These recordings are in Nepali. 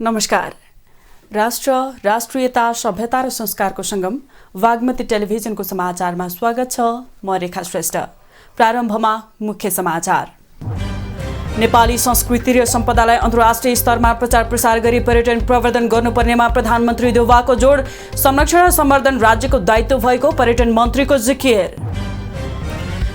नमस्कार। राष्ट्र, राष्ट्रियता, सभ्यता र संस्कारको संगम वाग्मती टेलिभिजनको समाचारमा स्वागत छ। म रेखा श्रेष्ठ। प्रारम्भमा मुख्य समाचार। नेपाली संस्कृति र सम्पदालाई अन्तर्राष्ट्रिय स्तरमा प्रचार प्रसार गरी पर्यटन प्रवर्धन गर्नुपर्नेमा प्रधानमन्त्री देउवाको जोड। संरक्षण र सम्वर्धन राज्यको दायित्व भएको पर्यटन मन्त्रीको जिकिर।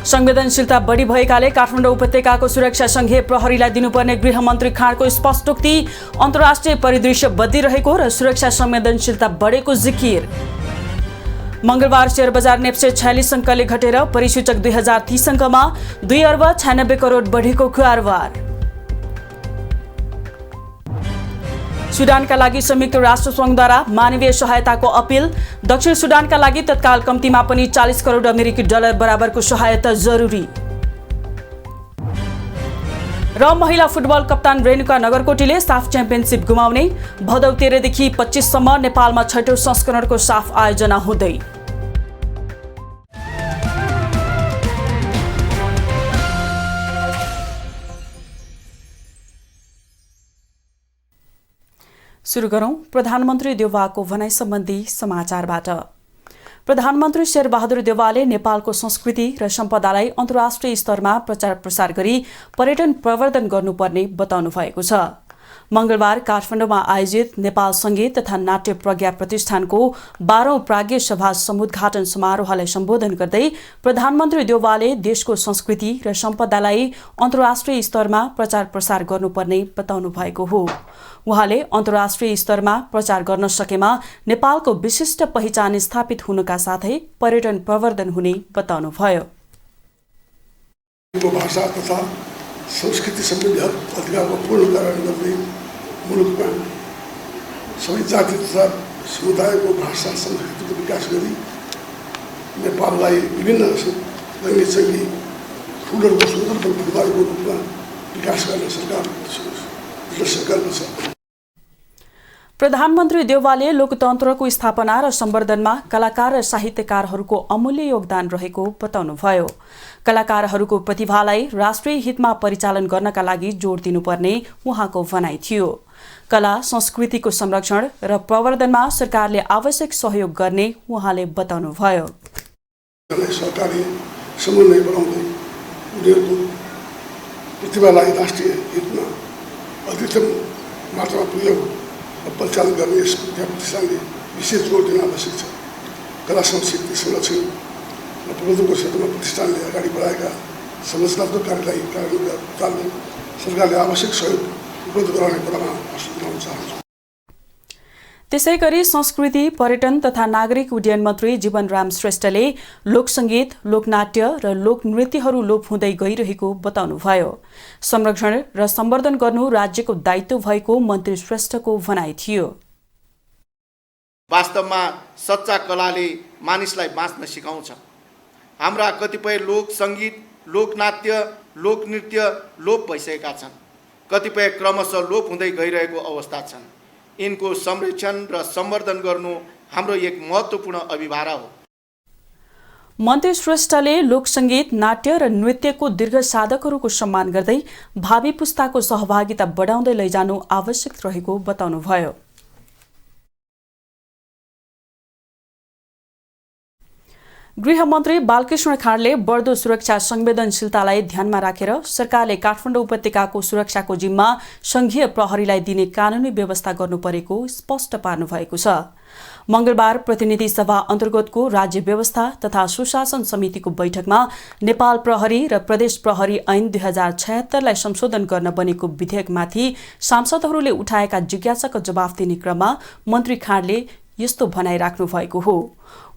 संवेदनशीलता बढी भएकाले काठमाडौँ उपत्यकाको सुरक्षा संघीय प्रहरीलाई दिनुपर्ने गृहमन्त्री खाँडको स्पष्टोक्ति। अन्तर्राष्ट्रिय परिदृश्य बदलिरहेको र सुरक्षा संवेदनशीलता बढेको जिकिर। मंगलबार शेयर बजार नेप्से 46 अङ्कले घटेर परिसूचक 2030 अङ्कमा 2 अर्ब 96 करोड बढेको कारोबार। सुडानका लागि संयुक्त राष्ट्र संघद्वारा मानवीय सहायताको अपील। दक्षिण सुडानका लागि तत्काल कम्तीमा पनि 40 करोड अमेरिकी डलर बराबरको सहायता जरुरी। र महिला फुटबल कप्तान रेणुका नगरकोटीले साफ च्याम्पियनसिप गुमाउने। भदौ 13 देखि 25 सम्म नेपालमा 6औं संस्करणको साफ आयोजना हुँदै। सुरु गरौं प्रधानमन्त्री देउवाको भनाइ सम्बन्धी समाचारबाट। प्रधानमन्त्री शेरबहादुर देउवाले नेपालको संस्कृति र सम्पदालाई अन्तर्राष्ट्रिय स्तरमा प्रचार प्रसार गरी पर्यटन प्रवर्धन गर्नुपर्ने बताउनु भएको छ। मंगलबार काठमाडौँमा आयोजित नेपाल संगीत तथा नाट्य प्रज्ञा प्रतिष्ठानको 12औं प्राज्ञ सभा समुद्घाटन समारोहलाई सम्बोधन गर्दै प्रधानमन्त्री देउवाले देशको संस्कृति र सम्पदालाई अन्तर्राष्ट्रिय स्तरमा प्रचार प्रसार गर्नुपर्ने बताउनु भएको हो। उहाँले अन्तर्राष्ट्रिय स्तरमा प्रचार गर्न सकेमा नेपालको विशिष्ट पहिचान स्थापित हुनुका साथै पर्यटन प्रवर्धन हुने बताउनुभयो। भाषा तथा संस्कृति सम्बन्धी अधिकारको पूर्णीकरण गर्दै मुलुकमा सबै जाति तथा समुदायको भाषा संस्कृतिको विकास गरी नेपाललाई विभिन्न रङ्गीचङ्गी फुलहरूको सुन्दर फुलबारीको रूपमा विकास गर्न सरकार छ। प्रधानमन्त्री देउवाले लोकतन्त्रको स्थापना र सम्वर्धनमा कलाकार र साहित्यकारहरूको अमूल्य योगदान रहेको बताउनुभयो। कलाकारहरूको प्रतिभालाई राष्ट्रिय हितमा परिचालन गर्नका लागि जोड दिनुपर्ने उहाँको भनाइ थियो। कला संस्कृतिको संरक्षण र प्रवर्धनमा सरकारले आवश्यक सहयोग गर्ने उहाँले बताउनुभयो। सरकारले समन्वय बनाउँदै उनीहरूको प्रतिभालाई राष्ट्रिय हितमा अधिकतम मात्रामा पुर्याउनु परिचालन गर्ने यस प्रतिष्ठानले विशेष जोड दिन आवश्यक छ। कला संस्कृति संरक्षण र प्रवर्धनको क्षेत्रमा प्रतिष्ठानले अगाडि बढाएका संरचनात्मक कार्यलाई कार्यान्वयन सरकारले आवश्यक सहयोग उपलब्ध गराउने कुरामा आश्वासन दिन चाहन्छु। त्यसैगरी संस्कृति, पर्यटन तथा नागरिक उड्डयन मन्त्री जीवनराम श्रेष्ठले लोकसंगीत, लोकनाट्य र लोकनृत्यहरू लोप हुँदै गइरहेको बताउनुभयो। संरक्षण र सम्वर्धन गर्नु राज्यको दायित्व भएको मन्त्री श्रेष्ठको भनाइ थियो। वास्तवमा सच्चा कलाले मानिसलाई बाँच्न सिकाउँछ। हाम्रा कतिपय लोक सङ्गीत, लोकनाट्य, लोकनृत्य लोप भइसकेका छन्। कतिपय क्रमशः लोप हुँदै गइरहेको अवस्था छन्। यिनको संरक्षण र सम्वर्धन गर्नु हाम्रो एक महत्त्वपूर्ण अभिभार हो। मन्त्री श्रेष्ठले लोकसंगीत, नाट्य र नृत्यको दीर्घ साधकहरूको सम्मान गर्दै भावी पुस्ताको सहभागिता बढाउँदै लैजानु आवश्यक रहेको बताउनुभयो। गृहमन्त्री बालकृष्ण खाँडले बढ्दो सुरक्षा संवेदनशीलतालाई ध्यानमा राखेर सरकारले काठमाडौँ उपत्यकाको सुरक्षाको जिम्मा संघीय प्रहरीलाई दिने कानूनी व्यवस्था गर्नुपरेको स्पष्ट पार्नु भएको छ। मंगलबार प्रतिनिधि सभा अन्तर्गतको राज्य व्यवस्था तथा सुशासन समितिको बैठकमा नेपाल प्रहरी र प्रदेश प्रहरी ऐन 2076लाई संशोधन गर्न बनेको विधेयकमाथि सांसदहरूले उठाएका जिज्ञासाको जवाफ दिने क्रममा मन्त्री खाँडले यस्तो भनाइ राख्नु भएको हो।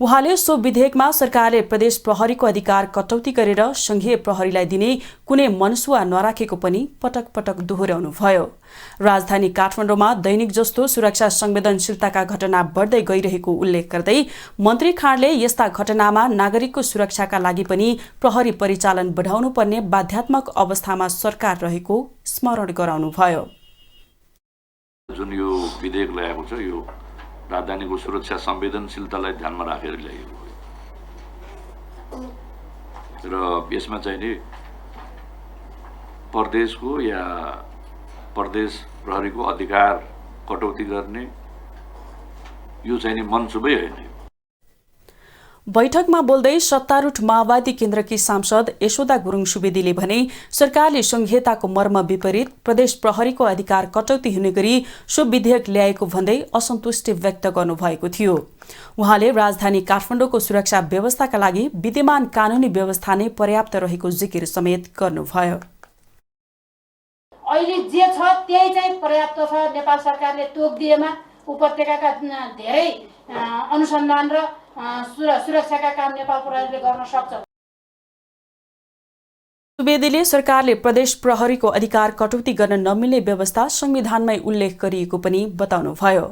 उहाँले सो विधेयकमा सरकारले प्रदेश प्रहरीको अधिकार कटौती गरेर संघीय प्रहरीलाई दिने कुनै मनसुवा नराखेको पनि पटक पटक दोहोर्याउनुभयो। राजधानी काठमाडौँमा दैनिक जस्तो सुरक्षा संवेदनशीलताका घटना बढ्दै गइरहेको उल्लेख गर्दै मन्त्री खाँडले यस्ता घटनामा नागरिकको सुरक्षाका लागि पनि प्रहरी परिचालन बढाउनु पर्ने बाध्यात्मक अवस्थामा सरकार रहेको स्मरण गराउनुभयो। जुन यो विधेयक ल्याएको छ यो राजधानीको सुरक्षा संवेदनशीलतालाई ध्यानमा राखेर ल्याइएको हो र यसमा चाहिँ नि प्रदेशको या प्रदेश प्रहरीको अधिकार कटौती गर्ने यो चाहिँ नि मनसुबै होइन। बैठकमा बोल्दै सत्तारूढ माओवादी केन्द्रकी सांसद यशोदा गुरुङ सुवेदीले भने सरकारले संहिताको मर्म विपरीत प्रदेश प्रहरीको अधिकार कटौती हुने गरी सो विधेयक ल्याएको भन्दै असन्तुष्टि व्यक्त गर्नुभएको थियो। उहाँले राजधानी काठमाडौँको सुरक्षा व्यवस्थाका लागि विद्यमान कानूनी व्यवस्था नै पर्याप्त रहेको जिकिर समेत गर्नुभयो। अहिले जे छ त्यही चाहिँ पर्याप्त छ। नेपाल सरकारले तोकिदिएमा उपत्यकाका धेरै अनुसन्धान र सुरक्षाका काम नेपाल प्रहरीले गर्न सक्छ। सुवेदीले सरकारले प्रदेश प्रहरीको अधिकार कटौती गर्न नमिल्ने व्यवस्था संविधानमै उल्लेख गरिएको पनि बताउनुभयो।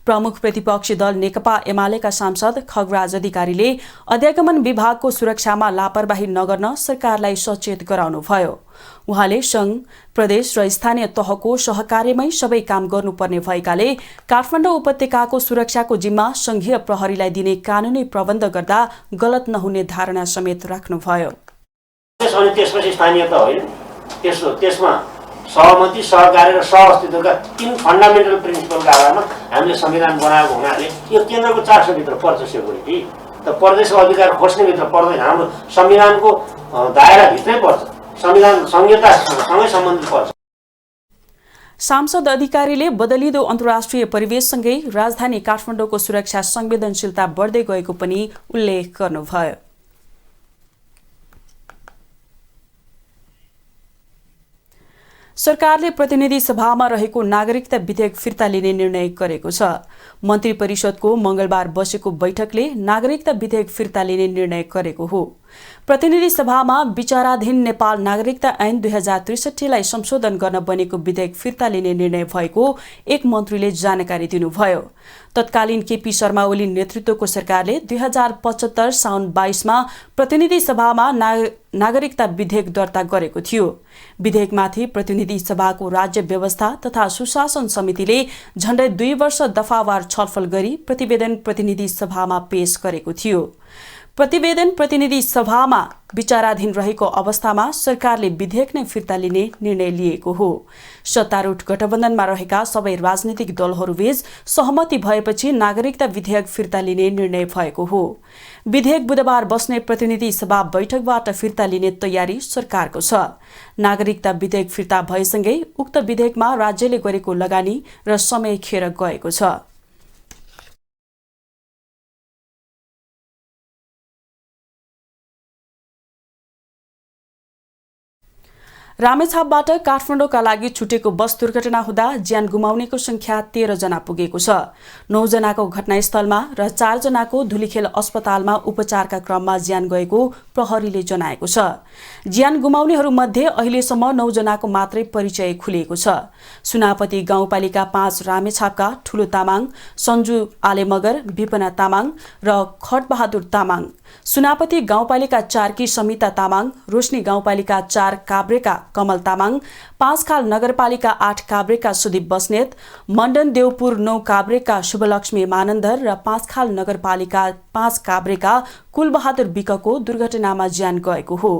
प्रमुख प्रतिपक्षी दल नेकपा एमालेका सांसद खगराज अधिकारीले अध्यागमन विभागको सुरक्षामा लापरवाही नगर्न सरकारलाई सचेत गराउनुभयो। उहाँले संघ, प्रदेश र स्थानीय तहको सहकार्यमै सबै काम गर्नुपर्ने भएकाले काठमाडौँ उपत्यकाको सुरक्षाको जिम्मा संघीय प्रहरीलाई दिने कानूनी प्रबन्ध गर्दा गलत नहुने धारणा समेत राख्नुभयो। अनि त्यसपछि स्थानीय त होइन, त्यसमा सहमति, सहकार्य र सहअस्तित्वका 3 फन्डामेन्टल प्रिन्सिपलका आधारमा हामीले संविधान बनाएको हुनाले यो केन्द्रको चासोभित्र पर्छ। सेक्युरिटी त प्रदेशको अधिकार खोज्नेभित्र पर्दैन, हाम्रो संविधानको दायराभित्रै पर्छ, संविधान संहितासँगै सम्बन्धित पर्छ। सांसद अधिकारीले बदलिदो अन्तर्राष्ट्रिय परिवेशसँगै राजधानी काठमाडौँको सुरक्षा संवेदनशीलता बढ्दै गएको पनि उल्लेख गर्नुभयो। सरकारले प्रतिनिधि सभामा रहेको नागरिकता विधेयक फिर्ता लिने निर्णय गरेको छ। मन्त्री परिषदको मंगलबार बसेको बैठकले नागरिकता विधेयक फिर्ता लिने निर्णय गरेको हो। प्रतिनिधि सभामा विचाराधीन नेपाल नागरिकता ऐन 2063लाई संशोधन गर्न बनेको विधेयक फिर्ता लिने निर्णय भएको एक मन्त्रीले जानकारी दिनुभयो। तत्कालीन केपी शर्मा ओली नेतृत्वको सरकारले 2075 साउन 22मा प्रतिनिधि सभामा नागरिकता विधेयक दर्ता गरेको थियो। विधेयकमाथि प्रतिनिधि सभाको राज्य व्यवस्था तथा सुशासन समितिले झण्डै 2 वर्ष दफावार छलफल गरी प्रतिवेदन प्रतिनिधि सभामा पेश गरेको थियो। प्रतिवेदन प्रतिनिधि सभामा विचाराधीन रहेको अवस्थामा सरकारले विधेयक नै फिर्ता लिने निर्णय लिएको हो। सत्तारूढ गठबन्धनमा रहेका सबै राजनीतिक दलहरूबीच सहमति भएपछि नागरिकता विधेयक फिर्ता लिने निर्णय भएको हो। विधेयक बुधबार बस्ने प्रतिनिधि सभा बैठकबाट फिर्ता लिने तयारी सरकारको छ। नागरिकता विधेयक फिर्ता भएसँगै उक्त विधेयकमा राज्यले गरेको लगानी र समय खेर गएको छ। रामेछापबाट काठमाडौँका लागि छुटेको बस दुर्घटना हुँदा ज्यान गुमाउनेको संख्या 13 जना पुगेको छ। 9 जनाको घटनास्थलमा र 4 जनाको धुलीखेल अस्पतालमा उपचारका क्रममा ज्यान गएको प्रहरीले जनाएको छ। ज्यान गुमाउनेहरूमध्ये अहिलेसम्म 9 जनाको मात्रै परिचय खुलिएको छ। सुनापति गाउँपालिका 5 रामेछापका ठुलो तामाङ, सञ्जु आलेमगर, विपना तामाङ र खटबहादुर तामाङ, सुनापति गाउँपालिका 4 की समिता तामाङ, रोशनी गाउँपालिका 4 काभ्रेका कमल तामाङ, 5 खाल नगरपालिका 8 काभ्रेका सुदीप बस्नेत, मण्डन देवपुर 9 काभ्रेका शुभलक्ष्मी मानन्दर र 5 खाल नगरपालिका 5 काभ्रेका कुलबहादुर विकको दुर्घटनामा ज्यान गएको हो।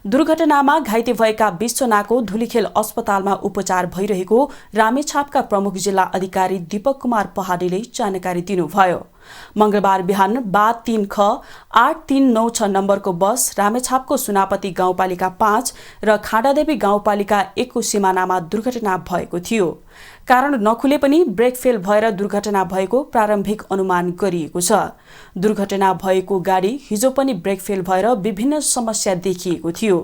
दुर्घटनामा घाइते भएका 20 जनाको धुलीखेल अस्पतालमा उपचार भइरहेको रामेछापका प्रमुख जिल्ला अधिकारी दीपक कुमार पहाडीले जानकारी दिनुभयो। मंगलबार बिहान बा 3 ख 8396 नम्बरको बस रामेछापको सुनापति गाउँपालिका 5 र खाडादेवी गाउँपालिका 1 को सिमानामा दुर्घटना भएको थियो। कारण नखुले पनि ब्रेक फेल भएर दुर्घटना भएको प्रारम्भिक अनुमान गरिएको छ। दुर्घटना भएको गाडी हिजो पनि ब्रेक फेल भएर विभिन्न समस्या देखिएको थियो।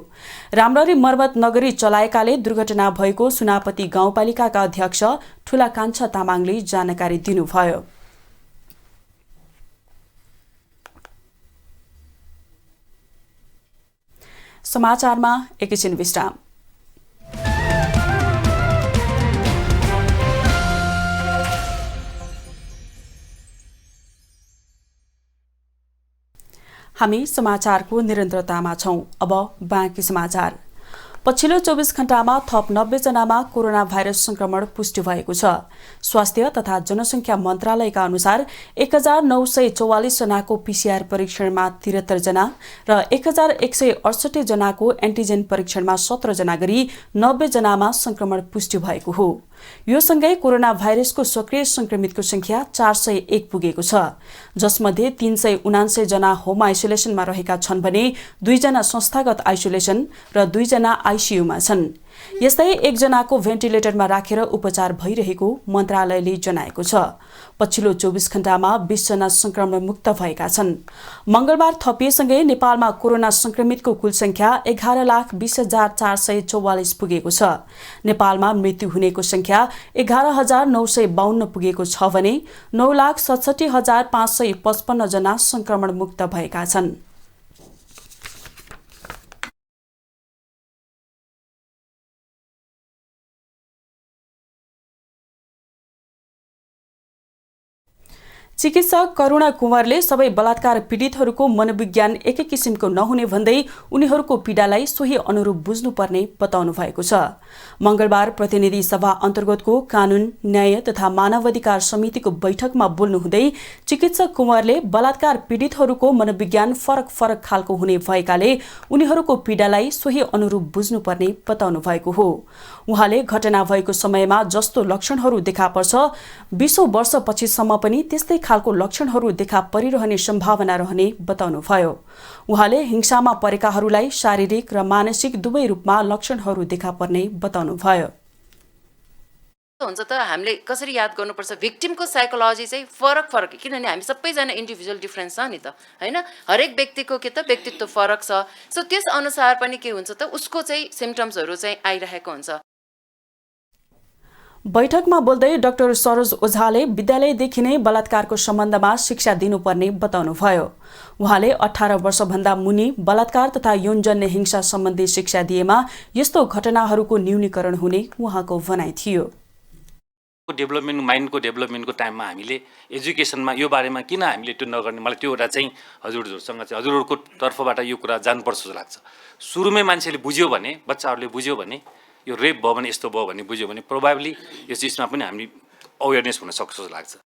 राम्ररी मर्मत नगरी चलाएकाले दुर्घटना भएको सुनापति गाउँपालिकाका अध्यक्ष ठुला कान्छा तामाङले जानकारी दिनुभयो। समाचारमा एकैछिन विश्राम। हामी समाचारको निरन्तरतामा छौं। अब बाँकी समाचार। पछिल्लो 24 घण्टामा थप 90 जनामा कोरोना भाइरस संक्रमण पुष्टि भएको छ। स्वास्थ्य तथा जनसंख्या मन्त्रालयका अनुसार 1944 जनाको पीसीआर परीक्षणमा 73 जना र 1168 जनाको एन्टिजेन परीक्षणमा 17 जना गरी 90 जनामा संक्रमण पुष्टि भएको हो। यो सँगै कोरोना भाइरसको सक्रिय संक्रमितको संख्या 401 पुगेको छ, जसमध्ये 379 जना होम आइसोलेसनमा रहेका छन् भने 2 जना संस्थागत आइसोलेसन र 2 जना आइसियुमा छन्। यस्तै 1 जनाको भेन्टिलेटरमा राखेर उपचार भइरहेको मन्त्रालयले जनाएको छ। पछिल्लो 24 घण्टामा 20 जना संक्रमण मुक्त भएका छन्। मंगलबार थपिएसँगै नेपालमा कोरोना संक्रमितको कुल संख्या 11,20,444 पुगेको छ। नेपालमा मृत्यु हुनेको संख्या 11,952 पुगेको छ भने 9,67,555 जना संक्रमण मुक्त भएका छन्। चिकित्सक करुणा कुँवरले सबै बलात्कार पीडितहरूको मनोविज्ञान एकै किसिमको नहुने भन्दै उनीहरूको पीडालाई सोही अनुरूप बुझ्नुपर्ने बताउनु भएको छ। मंगलबार प्रतिनिधि सभा अन्तर्गतको कानून, न्याय तथा मानवाधिकार समितिको बैठकमा बोल्नुहुँदै चिकित्सक कुँवरले बलात्कार पीडितहरूको मनोविज्ञान फरक फरक खालको हुने भएकाले उनीहरूको पीडालाई सोही अनुरूप बुझ्नुपर्ने बताउनु भएको हो। उहाँले घटना भएको समयमा जस्तो लक्षणहरू देखा पर्छ 20 वर्षपछिसम्म पनि त्यस्तै खालको लक्षणहरू देखा परिरहने सम्भावना रहने बताउनुभयो। उहाँले हिंसामा परेकाहरूलाई शारीरिक र मानसिक दुवै रूपमा लक्षणहरू देखा पर्ने बताउनुभयो। हुन्छ त हामीले कसरी याद गर्नुपर्छ, भिक्टिमको साइकोलोजी चाहिँ फरक किनभने हामी सबैजना इन्डिभिजुअल डिफरेन्स छ नि त हैन, हरेक व्यक्तिको के त व्यक्तित्व फरक छ। सो त्यस अनुसार पनि के हुन्छ त उसको चाहिँ सिम्पटम्सहरू चाहिँ आइरहेको हुन्छ। बैठकमा बोल्दै डाक्टर सरोज ओझाले विद्यालयदेखि नै बलात्कारको सम्बन्धमा शिक्षा दिनुपर्ने बताउनुभयो। उहाँले 18 वर्षभन्दा मुनि बलात्कार तथा यौनजन्य हिंसा सम्बन्धी शिक्षा दिएमा यस्तो घटनाहरूको न्यूनीकरण हुने उहाँको भनाइ थियो। माइन्डको डेभलपमेन्टको टाइममा हामीले एजुकेसनमा यो बारेमा किन हामीले त्यो नगर्ने, मलाई त्यो एउटा चाहिँ हजुरहरूसँग चाहिँ हजुरहरूको तर्फबाट यो कुरा जानुपर्छ जस्तो लाग्छ। सुरुमै मान्छेले बुझ्यो भने, बच्चाहरूले बुझ्यो भने यो रेप भयो भने यस्तो भयो भने बुझ्यो भने प्रोबाब्ली यस चिजमा पनि हामी अवेरनेस हुन सक्छ जस्तो लाग्छ।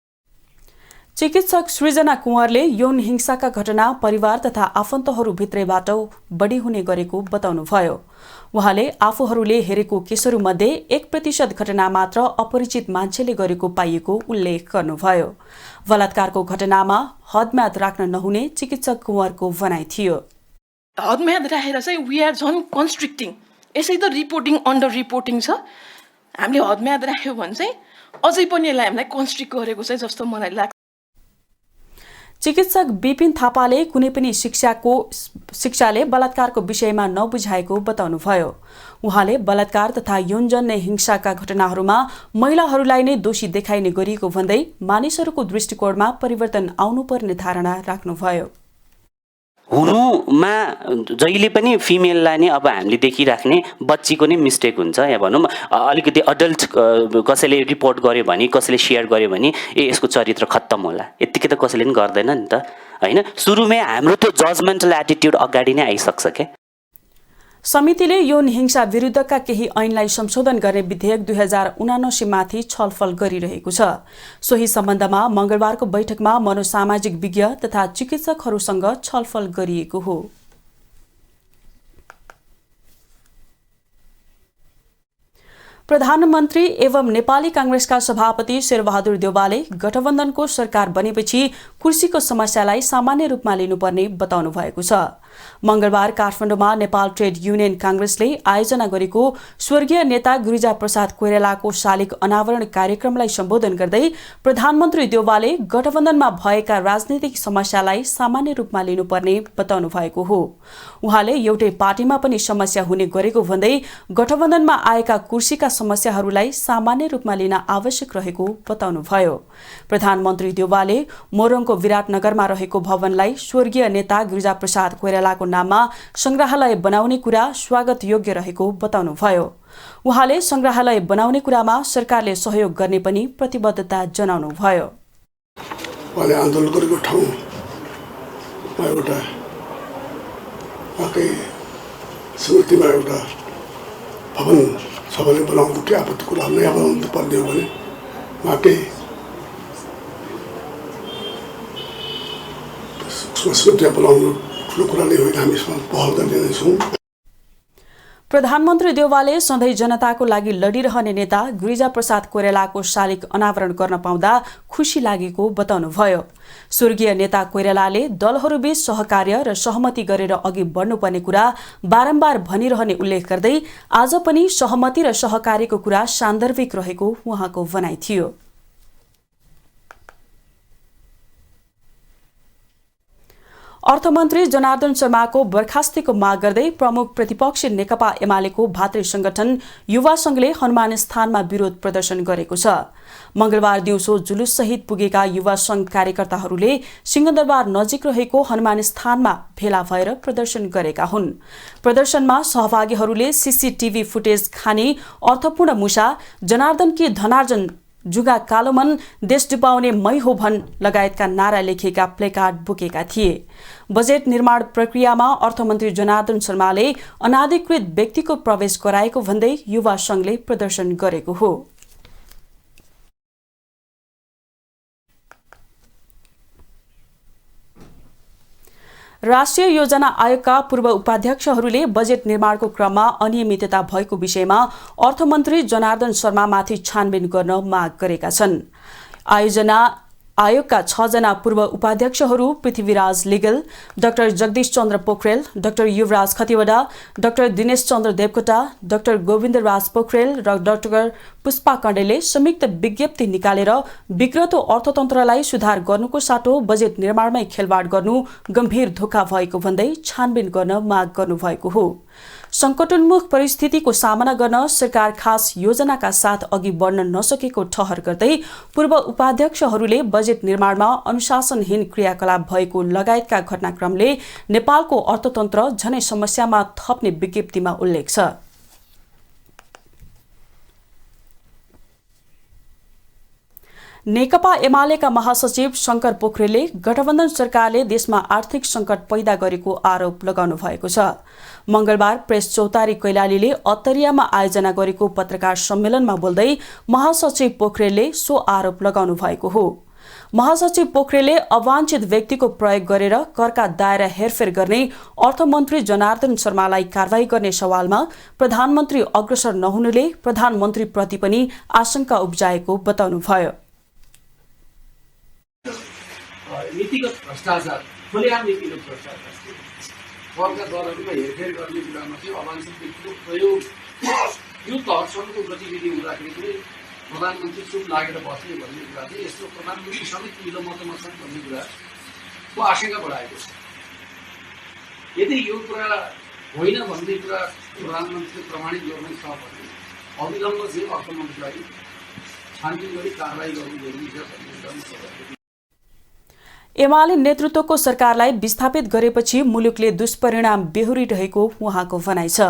चिकित्सक सृजना कुँवरले यौन हिंसाका घटना परिवार तथा आफन्तहरू भित्रैबाट बढी हुने गरेको बताउनुभयो। उहाँले आफूहरूले हेरेको केसहरूमध्ये 1% घटना मात्र अपरिचित मान्छेले गरेको पाइएको उल्लेख गर्नुभयो। बलात्कारको घटनामा हदम्याद राख्न नहुने चिकित्सक कुँवरको भनाइ थियो। हदम्याद राखेर चाहिँ वी आर झन् कन्स्ट्रिक्टिङ, यसै त रिपोर्टिङ अन्डर रिपोर्टिङ छ। हामीले हदम्याद राख्यो भने चाहिँ अझै पनि यसलाई हामीलाई कन्स्ट्रिक्ट गरेको चाहिँ जस्तो मलाई लाग्छ। चिकित्सक विपिन थापाले कुनै पनि शिक्षाले बलात्कारको विषयमा नबुझाएको बताउनुभयो। उहाँले बलात्कार तथा यौनजन्य हिंसाका घटनाहरूमा महिलाहरूलाई नै दोषी देखाइने गरिएको भन्दै मानिसहरूको दृष्टिकोणमा परिवर्तन आउनुपर्ने धारणा राख्नुभयो। हुनुमा जहिले पनि फिमेललाई नै अब हामीले देखिराख्ने बच्चीको नै मिस्टेक हुन्छ, या भनौँ अलिकति अडल्ट कसैले रिपोर्ट गर्यो भने, कसैले सेयर गर्यो भने यसको चरित्र खत्तम होला, यत्तिकै त कसैले पनि गर्दैन नि त हैन। सुरुमै हाम्रो त्यो जजमेन्टल एटिट्युड अगाडि नै आइसक्छ के। समितिले यौन हिंसा विरुद्धका केही ऐनलाई संशोधन गर्ने विधेयक 2079 माथि छलफल गरिरहेको छ। सोही सम्बन्धमा मंगलबारको बैठकमा मनोसामाजिक विज्ञ तथा चिकित्सकहरूसँग छलफल गरिएको हो। प्रधानमन्त्री एवं नेपाली कांग्रेसका सभापति शेरबहादुर देउवाले गठबन्धनको सरकार बनेपछि कुर्सीको समस्यालाई सामान्य रूपमा लिनुपर्ने बताउनु भएको छ। मंगलबार काठमाडौँमा नेपाल ट्रेड युनियन कांग्रेसले आयोजना गरेको स्वर्गीय नेता गिरिजा प्रसाद कोइरालाको शालिग अनावरण कार्यक्रमलाई सम्बोधन गर्दै प्रधानमन्त्री देउवाले गठबन्धनमा भएका राजनीतिक समस्यालाई सामान्य रूपमा लिनुपर्ने बताउनु भएको हो। उहाँले एउटै पार्टीमा पनि समस्या हुने गरेको भन्दै गठबन्धनमा आएका कुर्सीका समस्याहरूलाई सामान्य रूपमा लिन आवश्यक रहेको बताउनुभयो। प्रधानमन्त्री देउवाले मोरङको विराटनगरमा रहेको भवनलाई स्वर्गीय नेता गिरिजा प्रसाद कोइरालाको नाममा संग्रहालय बनाउने कुरा स्वागत योग्य रहेको बताउनुभयो। उहाँले संग्रहालय बनाउने कुरामा सरकारले सहयोग गर्ने पनि प्रतिबद्धता जनाउनुभयो। उहाँले आन्दोलन गरेको ठाउँमा एउटा स्मृतिमा एउटा भवन छ भने बनाउनु के आपत्ति कुरा, नयाँ बनाउनु पर्ने हो भने उहाँकै स्मृति बनाउनु ठुलो कुरा नै होइन, हामी यसमा पहल गरिरहेछौँ। प्रधानमन्त्री देउवाले सधैँ जनताको लागि लडिरहने नेता गिरिजाप्रसाद कोइरालाको शालिग अनावरण गर्न पाउँदा खुशी लागेको बताउनुभयो। स्वर्गीय नेता कोइरालाले दलहरूबीच सहकार्य र सहमति गरेर अघि बढ्नुपर्ने कुरा बारम्बार भनिरहने उल्लेख गर्दै आज पनि सहमति र सहकार्यको कुरा सान्दर्भिक रहेको उहाँको भनाइ थियो। अर्थमन्त्री जनार्दन शर्माको बर्खास्तीको माग गर्दै प्रमुख प्रतिपक्षी नेकपा एमालेको भातृ संगठन युवा संघले हनुमान स्थानमा विरोध प्रदर्शन गरेको छ। मंगलबार दिउँसो जुलुससहित पुगेका युवा संघ कार्यकर्ताहरूले सिंहदरबार नजिक रहेको हनुमान स्थानमा भेला भएर प्रदर्शन गरेका हुन्। प्रदर्शनमा सहभागीहरूले सीसीटीभी फुटेज खाने अर्थपूर्ण मुसा जनार्दनकी धनार्जन जुगा कालोमन देश डुबाउने मै हो भन लगायतका नारा लेखिएका प्लेकार्ड बोकेका थिए। बजेट निर्माण प्रक्रियामा अर्थमन्त्री जनार्दन शर्माले अनाधिकृत व्यक्तिको प्रवेश गराएको भन्दै युवा संघले प्रदर्शन गरेको हो। राष्ट्रिय योजना आयोगका पूर्व उपाध्यक्षहरूले बजेट निर्माणको क्रममा अनियमितता भएको विषयमा अर्थमन्त्री जनार्दन शर्मामाथि छानबिन गर्न माग गरेका छन्। आयोगका 6 जना पूर्व उपाध्यक्षहरू पृथ्वीराज लिगल, डाक्टर जगदीश चन्द्र Pokharel, doctor Yuvraj Khatiwada, doctor Dinesh Chandra Devkota, doctor Govindraj Pokharel र डाक्टर पुष्पा कण्डेले संयुक्त विज्ञप्ति निकालेर बिग्रदो अर्थतन्त्रलाई सुधार गर्नुको साटो बजेट निर्माणमै खेलवाड गर्नु गम्भीर धोका भएको भन्दै छानबिन गर्न माग गर्नुभएको हो। संकटोन्मुख परिस्थितिको सामना गर्न सरकार खास योजनाका साथ अघि बढ्न नसकेको ठहर गर्दै पूर्व उपाध्यक्षहरूले बजेट निर्माणमा अनुशासनहीन क्रियाकलाप भएको लगायतका घटनाक्रमले नेपालको अर्थतन्त्र झनै समस्यामा थप्ने विज्ञप्तिमा उल्लेख छ। नेकपा एमालेका महासचिव शंकर पोखरेलले गठबन्धन सरकारले देशमा आर्थिक संकट पैदा गरेको आरोप लगाउनु भएको छ। मंगलबार प्रेस चौतारी कैलालीले अत्तरियामा आयोजना गरेको पत्रकार सम्मेलनमा बोल्दै महासचिव पोखरेलले सो आरोप लगाउनु भएको हो। महासचिव पोखरेलले अवांछित व्यक्तिको प्रयोग गरेर करका दायरा हेरफेर गर्ने अर्थमन्त्री जनार्दन शर्मालाई कारवाही गर्ने सवालमा प्रधानमन्त्री अग्रसर नहुनुले प्रधानमन्त्रीप्रति पनि आशंका उब्जाएको बताउनुभयो। नीतिगत भ्रष्टाचार, खुलेआम नीतिगत भ्रष्टाचार, करका दरहरूमा हेरफेर गर्ने कुरामा चाहिँ अवांछित व्यक्तिको प्रयोग, यो तहसम्मको गतिविधि हुँदाखेरि पनि प्रधानमन्त्री चुप लागेर बस्ने भन्ने कुरा चाहिँ यस्तो प्रधानमन्त्री समेत मिलो मतमा छन् भन्ने कुराको आशंका बढाएको छ। यदि यो कुरा होइन भन्ने कुरा प्रधानमन्त्रीले प्रमाणित गर्नु छ भने अविलम्ब चाहिँ अर्थमन्त्रीलाई छानबिन गरी कारवाही गर्नु जरुरी छ भन्ने कुरा। एमाले नेतृत्वको सरकारलाई विस्थापित गरेपछि मुलुकले दुष्परिणाम बेहोरिरहेको उहाँको भनाइ छ।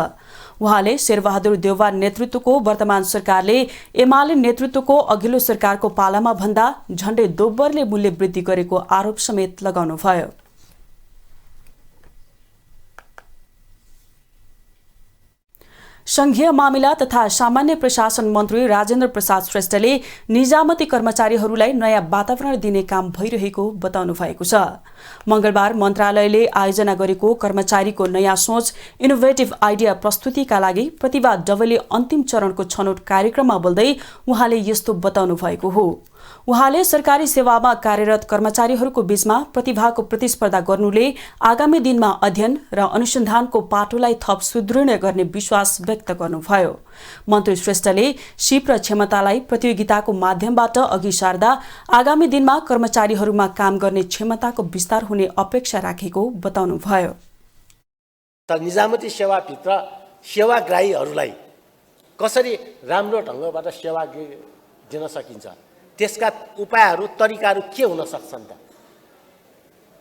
उहाँले शेरबहादुर देउवा नेतृत्वको वर्तमान सरकारले एमाले नेतृत्वको अघिल्लो सरकारको पालामा भन्दा झण्डै दोब्बरले मूल्य वृद्धि गरेको आरोप समेत लगाउनुभयो। संघीय मामिला तथा सामान्य प्रशासन मन्त्री राजेन्द्र प्रसाद श्रेष्ठले निजामती कर्मचारीहरूलाई नयाँ वातावरण दिने काम भइरहेको बताउनु भएको छ। मंगलबार मन्त्रालयले आयोजना गरेको कर्मचारीको नयाँ सोच इनोभेटिभ आइडिया प्रस्तुतिका लागि प्रतिभा डबले अन्तिम चरणको छनौट कार्यक्रममा बोल्दै उहाँले यस्तो बताउनु भएको हो। उहाँले सरकारी सेवामा कार्यरत कर्मचारीहरूको बीचमा प्रतिभाको प्रतिस्पर्धा गर्नुले आगामी दिनमा अध्ययन र अनुसन्धानको पाटोलाई थप सुदृढ गर्ने विश्वास व्यक्त गर्नुभयो। मन्त्री श्रेष्ठले सिप र क्षमतालाई प्रतियोगिताको माध्यमबाट अघि सार्दा आगामी दिनमा कर्मचारीहरूमा काम गर्ने क्षमताको विस्तार हुने अपेक्षा राखेको बताउनुभयो। निजामती सेवाभित्र सेवाग्राहीहरूलाई कसरी राम्रो ढङ्गबाट सेवा दिन सकिन्छ, त्यसका उपायहरू तरिकाहरू के हुन सक्छन् त?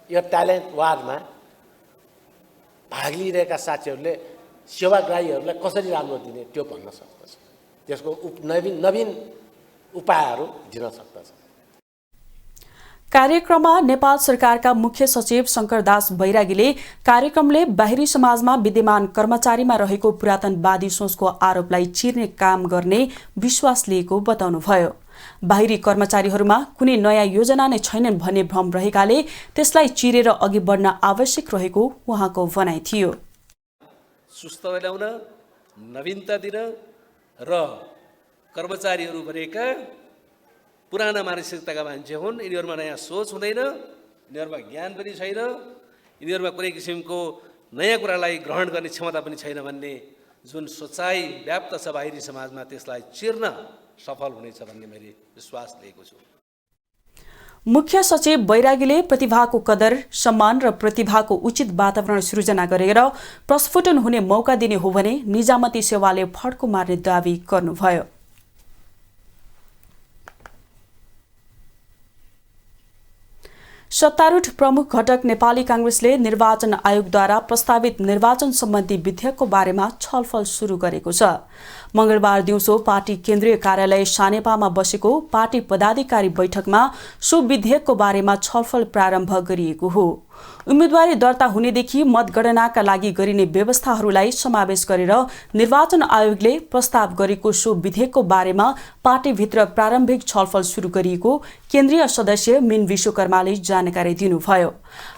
यो ट्यालेन्ट वारमा भाग लिइरहेका साथीहरूले सेवाग्राहीहरूलाई कसरी राम्रो दिने त्यो भन्न सक्दछ, त्यसको नवीन उपायहरू दिन सक्दछ। कार्यक्रममा नेपाल सरकारका मुख्य सचिव शंकरदास बैरागीले कार्यक्रमले बाहिरी समाजमा विद्यमान कर्मचारीमा रहेको पुरातनवादी सोचको आरोपलाई चिर्ने काम गर्ने विश्वास लिएको बताउनुभयो। बाहिरी कर्मचारीहरूमा कुनै नयाँ योजना नै छैनन् भन्ने भ्रम रहेकाले त्यसलाई चिरेर अघि बढ्न आवश्यक रहेको उहाँको भनाइ थियो। सुस्त ल्याउन नवीनता दिन र कर्मचारीहरू भनेका पुराना मानसिकताका मान्छे हुन्। यिनीहरूमा नयाँ सोच हुँदैन, यिनीहरूमा ज्ञान पनि छैन, यिनीहरूमा कुनै किसिमको नयाँ कुरालाई ग्रहण गर्ने क्षमता पनि छैन भन्ने जुन सोचाइ व्याप्त छ बाहिरी समाजमा, त्यसलाई चिर्न सफल हुनेछ भन्ने मैले विश्वास लिएको छु। मुख्य सचिव बैरागीले प्रतिभाको कदर, सम्मान र प्रतिभाको उचित वातावरण सृजना गरेर प्रस्फुटन हुने मौका दिने हो भने निजामती सेवाले फड्को मार्ने दावी गर्नुभयो। सत्तारूढ प्रमुख घटक नेपाली कांग्रेसले निर्वाचन आयोगद्वारा प्रस्तावित निर्वाचन सम्बन्धी विधेयकको बारेमा छलफल सुरु गरेको छ। मंगलबार दिउँसो पार्टी केन्द्रीय कार्यालय सानेपामा बसेको पार्टी पदाधिकारी बैठकमा सो विधेयकको बारेमा छलफल प्रारम्भ गरिएको हो। उम्मेदवारी दर्ता हुनेदेखि मतगणनाका लागि गरिने व्यवस्थाहरूलाई समावेश गरेर निर्वाचन आयोगले प्रस्ताव गरेको सो विधेयकको बारेमा पार्टीभित्र प्रारम्भिक छलफल सुरु गरिएको केन्द्रीय सदस्य मिन विश्वकर्माले जानकारी दिनुभयो।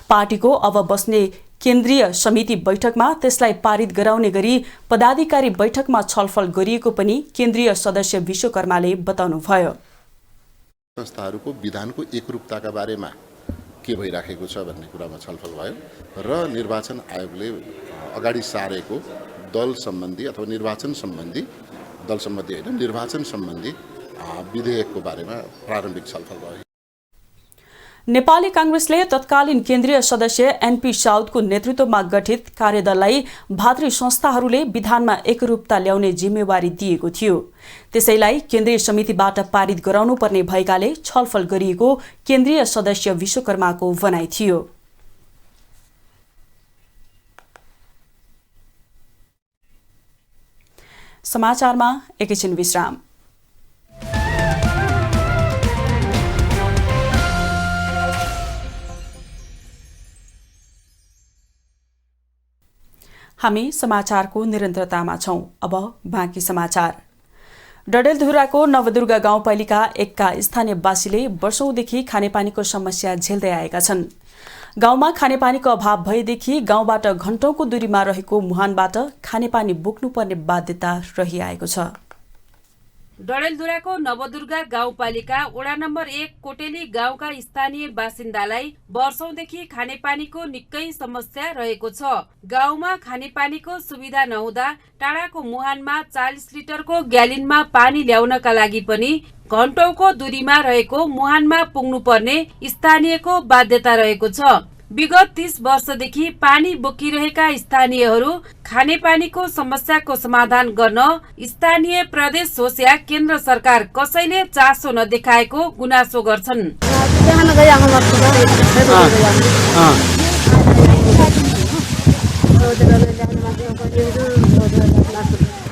पार्टीको अब बस्ने केन्द्रीय समिति बैठकमा त्यसलाई पारित गराउने गरी पदाधिकारी बैठकमा छलफल गरिएको पनि केन्द्रीय सदस्य विश्वकर्माले बताउनुभयो। संस्थाहरूको विधानको एकरूपताका बारेमा के भइराखेको छ भन्ने कुरामा छलफल भयो र निर्वाचन आयोगले अगाडि सारेको दल सम्बन्धी अथवा निर्वाचन सम्बन्धी होइन निर्वाचन सम्बन्धी विधेयकको बारेमा प्रारम्भिक छलफल भयो। नेपाली कांग्रेसले तत्कालीन केन्द्रीय सदस्य एनपी साउदको नेतृत्वमा गठित कार्यदललाई भातृ संस्थाहरूले विधानमा एकरूपता ल्याउने जिम्मेवारी दिएको थियो। त्यसैलाई केन्द्रीय समितिबाट पारित गराउनुपर्ने भएकाले छलफल गरिएको केन्द्रीय सदस्य विश्वकर्माको भनाइ थियो। समाचारमा एकैछिन विश्राम। हामी समाचारको निरन्तरतामा छौं। अब बाँकी समाचार। डडेलधुराको नवदुर्गा गाउँपालिका 1 का स्थानीयवासीले वर्षौंदेखि खानेपानीको समस्या झेल्दै आएका छन्। गाउँमा खानेपानीको अभाव भएदेखि गाउँबाट घण्टौंको दूरीमा रहेको मुहानबाट खानेपानी बोक्नुपर्ने बाध्यता रहिआएको छ। डडेलधुराको नवदुर्गा गाउँपालिका वडा नम्बर 1 कोटेली गाउँका स्थानीय बासिन्दालाई वर्षौंदेखि खानेपानीको निकै समस्या रहेको छ। गाउँमा खानेपानीको सुविधा नहुँदा टाढाको मुहानमा 40 लिटरको ग्यालिनमा पानी ल्याउनका लागि पनि घण्टौंको दूरीमा रहेको मुहानमा पुग्नुपर्ने स्थानीयको बाध्यता रहेको छ। विगत 30 वर्षदेखि पानी बोकिरहेका स्थानीयहरू खानेपानीको समस्याको समाधान गर्न स्थानीय प्रदेश होस् या केन्द्र सरकार कसैले चासो नदेखाएको गुनासो गर्छन्।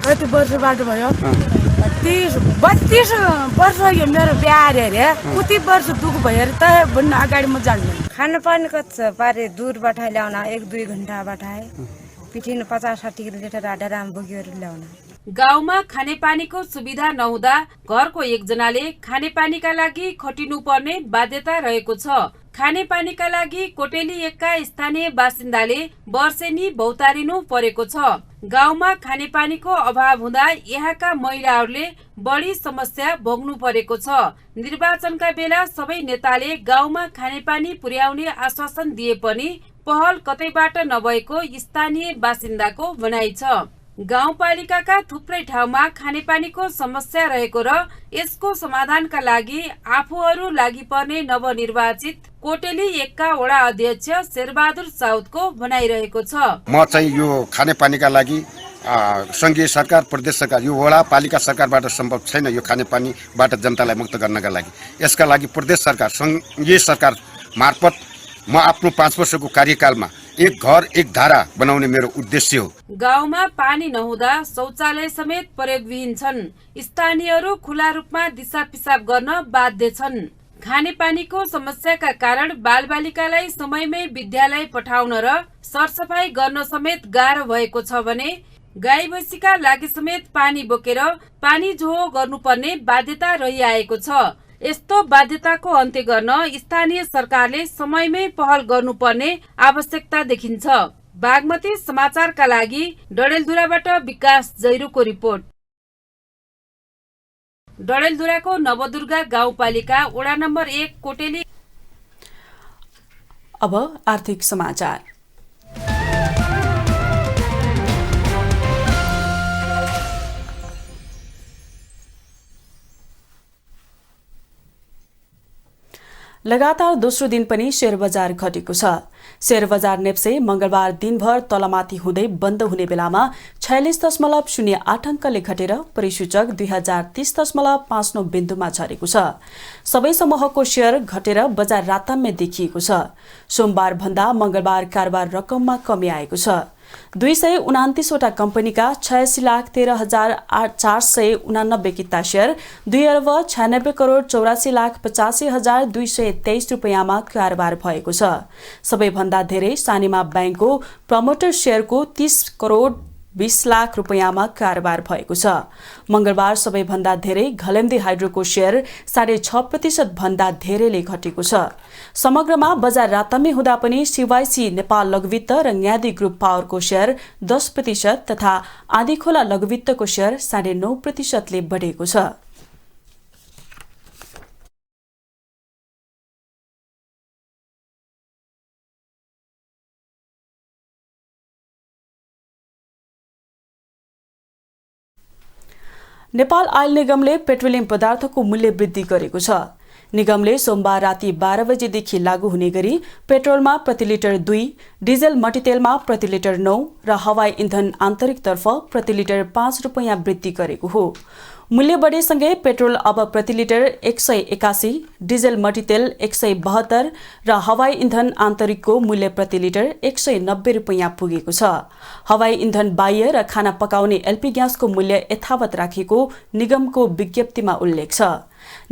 कति वर्षबाट भयो 32 वर्ष यो मेरो बिहा अरे कति वर्ष दुःख भयो त भन्न अगाडि म जान्दिनँ। खानेपानीको पारे दूरबाट ल्याउन 1-2 घण्टाबाट पिठिन 50-60 लिटर ड्राम बोकेर ल्याउन। गाउँमा खानेपानीको सुविधा नहुँदा घरको एकजनाले खानेपानीका लागि खटिनु पर्ने बाध्यता रहेको छ। खानेपानीका लागि कोटेली 1 का स्थानीय बासिन्दाले वर्षेनी भौतारिनु परेको छ। गाउँमा खानेपानीको अभाव हुँदा यहाँका महिलाहरूले बढी समस्या भोग्नु परेको छ। निर्वाचनका बेला सबै नेताले गाउँमा खानेपानी पुर्याउने आश्वासन दिए पनि पहल कतैबाट नभएको स्थानीय बासिन्दाको भनाइ छ। गाउँपालिकाका थुप्रै ठाउँमा खानेपानीको समस्या रहेको र यसको समाधानका लागि आफूहरू लागि पर्ने नवनिर्वाचित कोटेली 1 का वडा अध्यक्ष शेरबहादुर साउदको भनाइरहेको छ। म चाहिँ यो खानेपानीका लागि संघीय सरकार, प्रदेश सरकार, यो वडा पालिका सरकारबाट सम्भव छैन यो खानेपानीबाट जनतालाई मुक्त गर्नका लागि। यसका लागि प्रदेश सरकार, संघीय सरकार मार्फत म आफ्नो 5 वर्षको कार्यकालमा एक घर एक धारा बनाउने मेरो उद्देश्य हो। गाउँमा पानी नहुँदा शौचालय समेत प्रयोगविहीन छन्। स्थानीयहरू खुला रूपमा दिशा पिसाब गर्न बाध्य छन्। खानेपानीको समस्याका कारण बालबालिकालाई समयमै विद्यालय पठाउन र सरसफाई गर्न समेत गाह्रो भएको छ भने गाई भैँसीका लागि समेत पानी बोकेर पानी जोहो गर्नुपर्ने बाध्यता रहिआएको छ। यस्तो बाध्यताको अन्त्य गर्न स्थानीय सरकारले समयमै पहल गर्नुपर्ने आवश्यकता देखिन्छ। बागमती समाचारका लागि डडेलधुराबाट विकास जैरूको रिपोर्ट। डडेलधुराको नवदुर्गा गाउँपालिका वडा नम्बर 1 कोटेली। अब आर्थिक समाचार। लगातार दोस्रो दिन पनि शेयर बजार घटेको छ। शेयर बजार नेप्से मंगलबार दिनभर तलमाथि हुँदै बन्द हुने बेलामा 46.08 अङ्कले घटेर परिसूचक 2030.59 बिन्दुमा झरेको छ। सबै समूहको शेयर घटेर बजार राताम्य देखिएको छ। सोमबार भन्दा मंगलबार कारोबार रकममा कमी आएको छ। 229 वटा कम्पनीका 86,13,489 किता शेयर 2,96,84,85,223 रुपैयाँमा कारोबार भएको छ। सबैभन्दा धेरै सानिमा बैंकको प्रमोटर शेयरको 30,20 लाख रुपैयाँमा कारोबार भएको छ। मंगलबार सबैभन्दा धेरै घलेम्दी हाइड्रोको शेयर 6.5% भन्दा धेरैले घटेको छ। समग्रमा बजार राताम्य हुँदा पनि CYC नेपाल लघुवित्त र न्यादी ग्रुप पावरको शेयर 10% तथा आँधीखोला लघुवित्तको शेयर 9.5% ले बढेको छ। नेपाल आयल निगमले पेट्रोलियम पदार्थको मूल्य वृद्धि गरेको छ। निगमले सोमबार राति 12 बजेदेखि लागू हुने गरी पेट्रोलमा प्रति लिटर 2, डिजेल मट्टीतेलमा प्रति लिटर 9 र हवाई इन्धन आन्तरिकतर्फ प्रति लिटर 5 रुपैयाँ वृद्धि गरेको हो। मूल्य बढेसँगै पेट्रोल अब प्रति लिटर 181, डिजेल मट्टीतेल 172 र हवाई इन्धन आन्तरिकको मूल्य प्रति लिटर 190 रुपैयाँ पुगेको छ। हवाई इन्धन बाह्य र खाना पकाउने एलपी ग्यासको मूल्य यथावत राखेको निगमको विज्ञप्तिमा उल्लेख छ।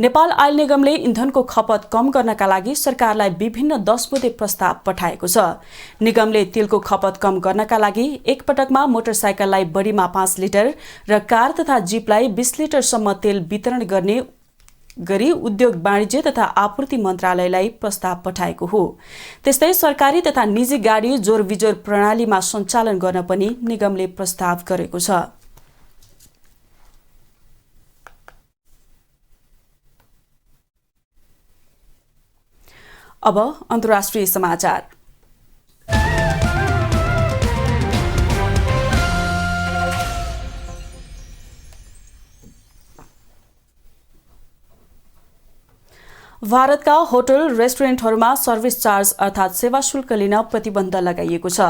नेपाल आयल निगमले इन्धनको खपत कम गर्नका लागि सरकारलाई विभिन्न 10 बुँदे प्रस्ताव पठाएको छ। निगमले तेलको खपत कम गर्नका लागि एक पटकमा मोटरसाइकललाई बढीमा 5 लिटर र कार तथा जीपलाई 20 लिटरसम्म तेल वितरण गर्ने गरी उद्योग वाणिज्य तथा आपूर्ति मन्त्रालयलाई प्रस्ताव पठाएको हो। त्यस्तै सरकारी तथा निजी गाडी जोरविजोर प्रणालीमा सञ्चालन गर्न पनि निगमले प्रस्ताव गरेको छ। अब अन्तर्राष्ट्रिय समाचार। भारतका होटल रेस्टुरेन्टहरूमा सर्भिस चार्ज अर्थात सेवा शुल्क लिन प्रतिबन्ध लगाइएको छ।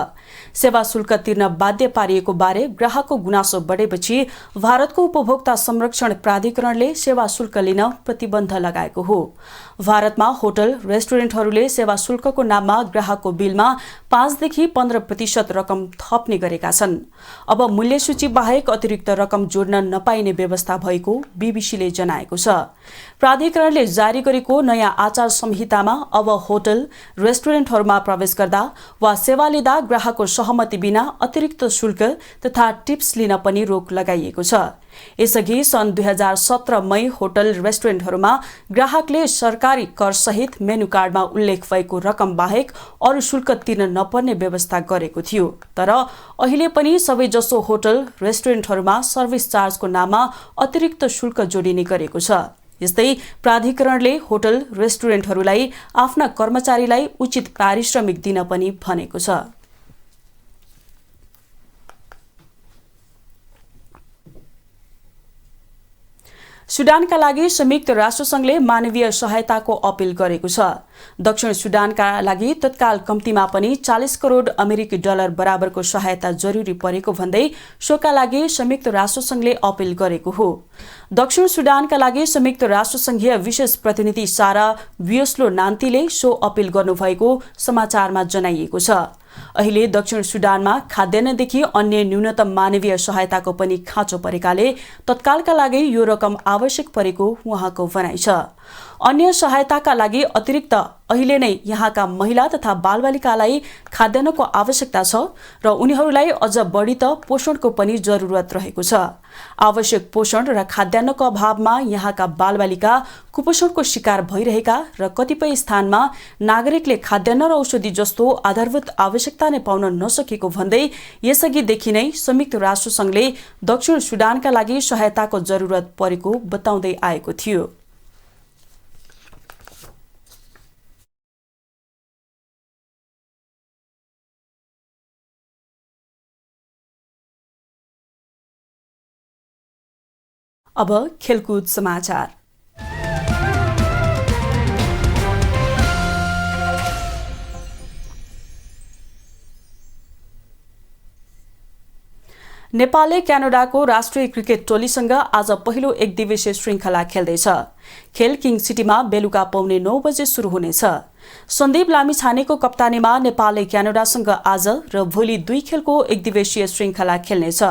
सेवा शुल्क तिर्न बाध्य पारिएको बारे ग्राहकको गुनासो बढेपछि भारतको उपभोक्ता संरक्षण प्राधिकरणले सेवा शुल्क लिन प्रतिबन्ध लगाएको हो। भारतमा होटल रेस्टुरेन्टहरूले सेवा शुल्कको नाममा ग्राहकको बिलमा 5 देखि 15% रकम थप्ने गरेका छन्। अब मूल्य सूची बाहेक अतिरिक्त रकम जोड्न नपाइने व्यवस्था भएको बीबीसीले जनाएको छ। प्राधिकरणले जारी गरेको नयाँ आचार संहितामा अब होटल रेस्टुरेन्टहरूमा प्रवेश गर्दा वा सेवा लिँदा ग्राहकको सहमति बिना अतिरिक्त शुल्क तथा टिप्स लिन पनि रोक लगाइएको छ। यसअघि सन् 2017 मई होटल रेस्टुरेन्टहरूमा ग्राहकले सरकारी कर सहित मेनु कार्डमा उल्लेख भएको रकम बाहेक अरू शुल्क तिर्न नपर्ने व्यवस्था गरेको थियो। तर अहिले पनि सबैजसो होटल रेस्टुरेन्टहरूमा सर्भिस चार्जको नाममा अतिरिक्त शुल्क जोडिने गरेको छ। यस्तै प्राधिकरणले होटल रेस्टुरेन्टहरूलाई आफ्ना कर्मचारीलाई उचित पारिश्रमिक दिन पनि भनेको छ। सुडानका लागि संयुक्त राष्ट्रसङ्घले मानवीय सहायताको अपील गरेको छ। दक्षिण सुडानका लागि तत्काल कम्तीमा पनि 40 करोड अमेरिकी डलर बराबरको सहायता जरुरी परेको भन्दै सोका लागि संयुक्त राष्ट्रसङ्घले अपील गरेको हो। दक्षिण सुडानका लागि संयुक्त राष्ट्रसङ्घीय विशेष प्रतिनिधि सारा वियोस्लो नान्तीले सो अपील गर्नुभएको समाचारमा जनाइएको छ। अहिले दक्षिण सुडानमा खाद्यान्नदेखि अन्य न्यूनतम मानवीय सहायताको पनि खाँचो परेकाले तत्कालका लागि यो रकम आवश्यक परेको उहाँको भनाइ छ। अन्य सहायताका लागि अतिरिक्त अहिले नै यहाँका महिला तथा बालबालिकालाई खाद्यान्नको आवश्यकता छ र उनीहरूलाई अझ बढी त पोषणको पनि जरुरत रहेको छ। आवश्यक पोषण र खाद्यान्नको अभावमा यहाँका बालबालिका कुपोषणको शिकार भइरहेका र कतिपय स्थानमा नागरिकले खाद्यान्न र औषधि जस्तो आधारभूत आवश्यकता नै पाउन नसकेको भन्दै यसअघिदेखि नै संयुक्त राष्ट्रसंघले दक्षिण सुडानका लागि सहायताको जरुरत परेको बताउँदै आएको थियो। अब खेलकुद समाचार। नेपालले क्यानाडाको राष्ट्रिय क्रिकेट टोलीसँग आज पहिलो एकदिवसीय श्रृंखला खेल्दैछ। खेल किङ सिटीमा बेलुका पौने 9 बजे सुरु हुनेछ। सन्दीप लामिछानेको कप्तानीमा नेपालले क्यानाडासँग आज र भोलि 2 खेलको एकदिवसीय श्रृंखला खेल्नेछ।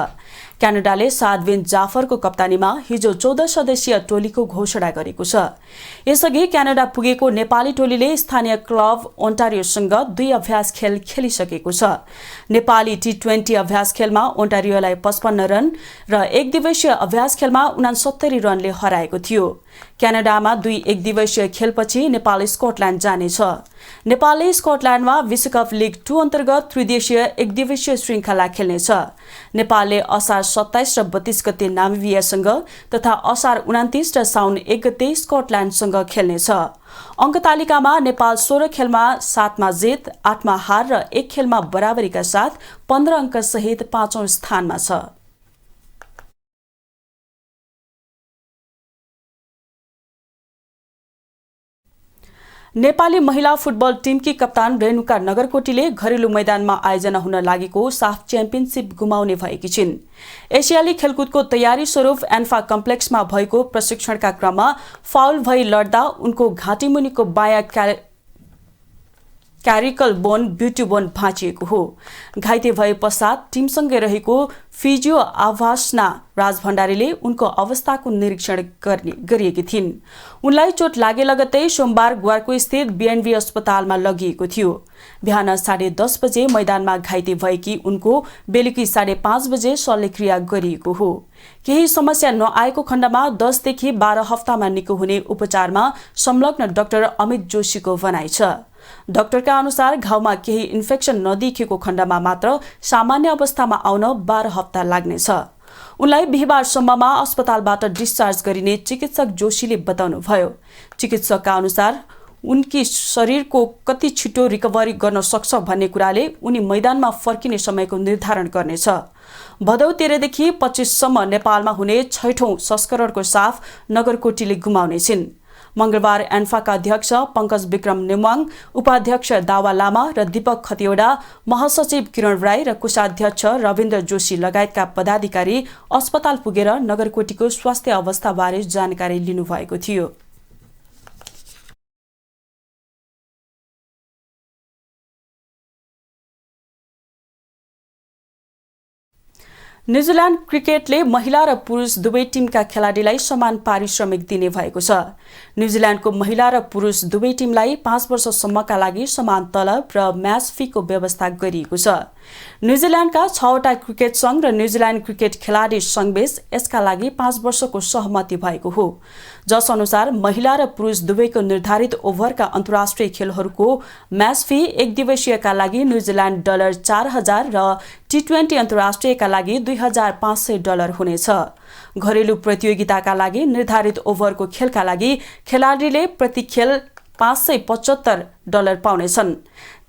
क्यानाडाले सादविन जाफरको कप्तानीमा हिजो 14 सदस्यीय टोलीको घोषणा गरेको छ। यसअघि क्यानाडा पुगेको नेपाली टोलीले स्थानीय क्लब ओन्टारियोसँग 2 अभ्यास खेल खेलिसकेको छ। नेपाली T20 अभ्यास खेलमा ओन्टारियोलाई 55 रन र एकदिवसीय अभ्यास खेलमा 69 रनले हराएको थियो। क्यानाडामा 2 एकदिवसीय खेलपछि नेपाल स्कटल्याण्ड जानेछ। नेपालले स्कटल्याण्डमा विश्वकप लीग 2 अन्तर्गत त्रिदेशीय एकदिवसीय श्रृंखला खेल्नेछ। नेपालले असार 27 र 32 गते नामिबियासँग तथा असार 29 र साउन 1 गते स्कटल्याण्डसँग खेल्नेछ। अङ्क तालिकामा नेपाल 16 खेलमा 7 मा जित, 8 मा हार र 1 खेलमा बराबरीका साथ 15 अङ्क सहित 5औं स्थानमा छ। नेपाली महिला फुटबल टिमकी कप्तान रेणुका नगरकोटीले घरेलु मैदानमा आयोजना हुन लागेको साफ च्याम्पियनशिप गुमाउने भएकी छिन्। एसियाली खेलकुदको तयारी स्वरूप एन्फा कम्प्लेक्समा भएको प्रशिक्षणका क्रममा फाउल भई लड्दा उनको घाँटीमुनिको बायाँ क्यारिकल बोन ब्युटी बोन भाँचिएको हो। घाइते भए पश्चात टिमसँगै रहेको फिजियो आभासना राजभण्डारीले उनको अवस्थाको निरीक्षण गरिएकी थिइन्। उनलाई चोट लागे लगत्तै सोमबार ग्वारको स्थित बीएनबी अस्पतालमा लगिएको थियो। बिहान 10:30 बजे मैदानमा घाइते भएकी उनको बेलुकी 5:30 बजे शल्यक्रिया गरिएको हो। केही समस्या नआएको खण्डमा 10 देखि 12 हप्तामा निको हुने उपचारमा संलग्न डाक्टर अमित जोशीको भनाइ छ। डाक्टरका अनुसार घाउमा केही इन्फेक्सन नदेखिएको खण्डमा मात्र सामान्य अवस्थामा आउन 12 हप्ता लाग्नेछ। उनलाई बिहीबारसम्ममा अस्पतालबाट डिस्चार्ज गरिने चिकित्सक जोशीले बताउनुभयो। चिकित्सकका अनुसार उनकी शरीरको कति छिटो रिकभरी गर्न सक्छ भन्ने कुराले उनी मैदानमा फर्किने समयको निर्धारण गर्नेछ। भदौ 13 देखि 25 सम्म नेपालमा हुने 6औं संस्करणको साफ नगरकोटीले गुमाउनेछिन्। मंगलबार एन्फाका अध्यक्ष पंकज विक्रम नेमाङ, उपाध्यक्ष दावा लामा र दीपक खतिवडा, महासचिव किरण राई र कोषाध्यक्ष रविन्द्र जोशी लगायतका पदाधिकारी अस्पताल पुगेर नगरकोटीको स्वास्थ्य अवस्थाबारे जानकारी लिनुभएको थियो। न्युजिल्यान्ड क्रिकेटले महिला र पुरुष दुवै टिमका खेलाडीलाई समान पारिश्रमिक दिने भएको छ। न्युजिल्यान्डको महिला र पुरुष दुवै टिमलाई 5 वर्षसम्मका लागि समान तलब र म्याच फीको व्यवस्था गरिएको छ। न्युजिल्यान्डका 6वटा क्रिकेट संघ र न्युजिल्यान्ड क्रिकेट खेलाडी संघबीच यसका लागि 5 वर्षको सहमति भएको हो, जस अनुसार महिला र पुरुष दुवैको निर्धारित ओभरका अन्तर्राष्ट्रिय खेलहरूको म्याच फी एक दिवसीयका लागि न्युजिल्यान्ड $4000 र T20 अन्तर्राष्ट्रियका लागि $2500 हुनेछ। घरेलु प्रतियोगिताका लागि निर्धारित ओभरको खेलका लागि खेलाडीले प्रति खेल $575 पाउनेछन्।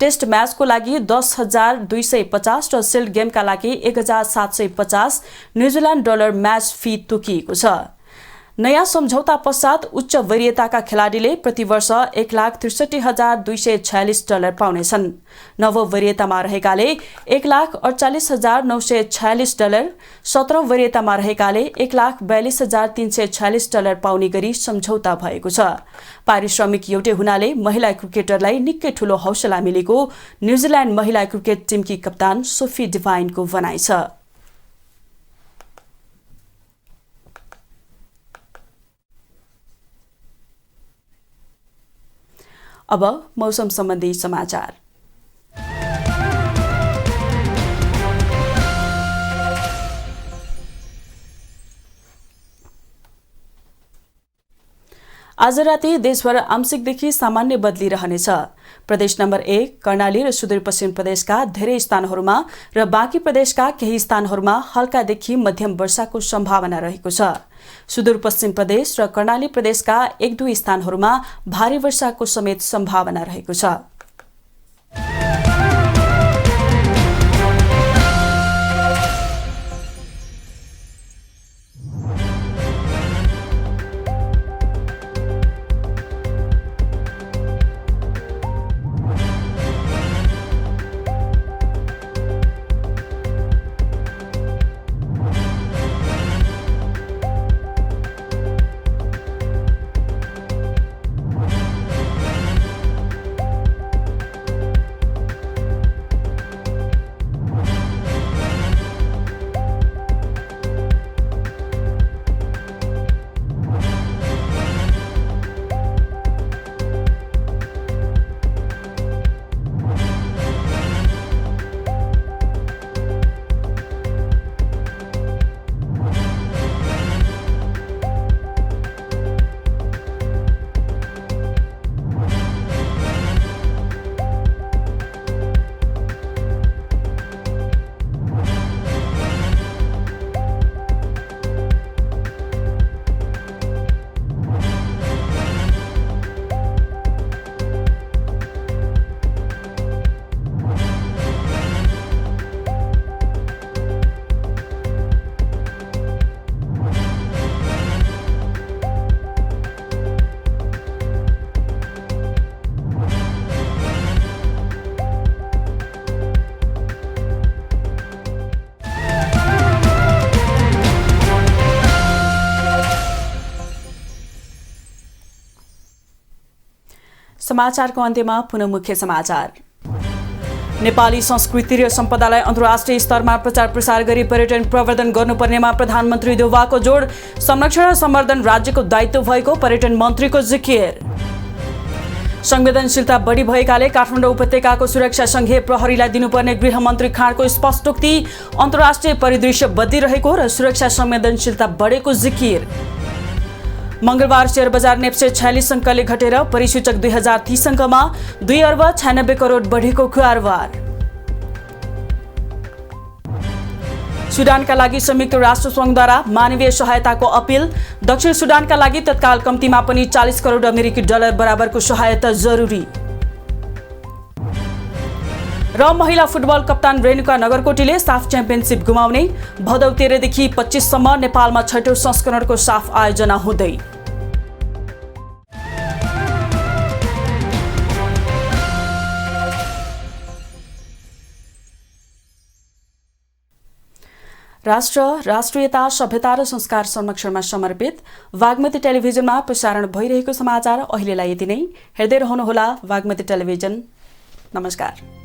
टेस्ट म्याचको लागि 10,250 र सिल्ड गेमका लागि 1,750 न्युजिल्यान्ड डलर म्याच फी तोकिएको छ। नयाँ सम्झौता पश्चात उच्च वरीयताका खेलाडीले प्रति वर्ष $1,63,246 पाउनेछन्। नव वरीयतामा रहेकाले $1,48,946, 17 वरीयतामा रहेकाले $1,42,346 पाउने गरी सम्झौता भएको छ। पारिश्रमिक एउटै हुनाले महिला क्रिकेटरलाई निकै ठूलो हौसला मिलेको न्युजिल्यान्ड महिला क्रिकेट टिमकी कप्तान सोफी डिभाइनको भनाइ छ। अब मौसम सम्बन्धी समाचार। आज राति देशभर आंशिकदेखि सामान्य बदली रहनेछ। प्रदेश नम्बर 1 कर्णाली र सुदूरपश्चिम प्रदेशका धेरै स्थानहरूमा र बाँकी प्रदेशका केही स्थानहरूमा हल्कादेखि मध्यम वर्षाको सम्भावना रहेको छ। सुदूरपश्चिम प्रदेश र कर्णाली प्रदेशका 1-2 स्थानहरूमा भारी वर्षाको समेत सम्भावना रहेको छ। समाचारको अन्त्यमा पुनः मुख्य समाचार। नेपाली संस्कृति र सम्पदालाई अन्तर्राष्ट्रिय स्तरमा प्रचार प्रसार गरी पर्यटन प्रवर्धन गर्नुपर्नेमा प्रधानमन्त्री देउवाको जोड। संरक्षण र सम्वर्धन राज्यको दायित्व भएको पर्यटन मन्त्रीको जिकिर। संवेदनशीलता बढी भएकाले काठमाडौँ उपत्यकाको सुरक्षा संघीय प्रहरीलाई दिनुपर्ने गृहमन्त्री खाँडको स्पष्टोक्ति। अन्तर्राष्ट्रिय परिदृश्य बदलिरहेको र सुरक्षा संवेदनशीलता बढेको जिकिर। मंगलबार शेयर बजार नेप्से 46 अङ्कले घटेर परिसूचक 2030 अङ्कमा 2 अर्ब 96 करोड बढेको कारोबार। सुडानका लागि संयुक्त राष्ट्र संघद्वारा मानवीय सहायताको अपील। दक्षिण सुडानका लागि तत्काल कम्तीमा पनि 40 करोड अमेरिकी डलर बराबरको सहायता जरुरी। र महिला फुटबल कप्तान रेणुका नगरकोटीले साफ च्याम्पियनशिप गुमाउने। भदौ 13 देखि 25 सम्म नेपालमा 6औं संस्करणको साफ आयोजना हुँदै। राष्ट्र, राष्ट्रियता, सभ्यता र संस्कार संरक्षणमा समर्पित वाग्मती टेलिभिजनमा प्रसारण भइरहेको समाचार अहिलेलाई यति नै। हेर्दै रहनुहोला वाग्मती टेलिभिजन। नमस्कार।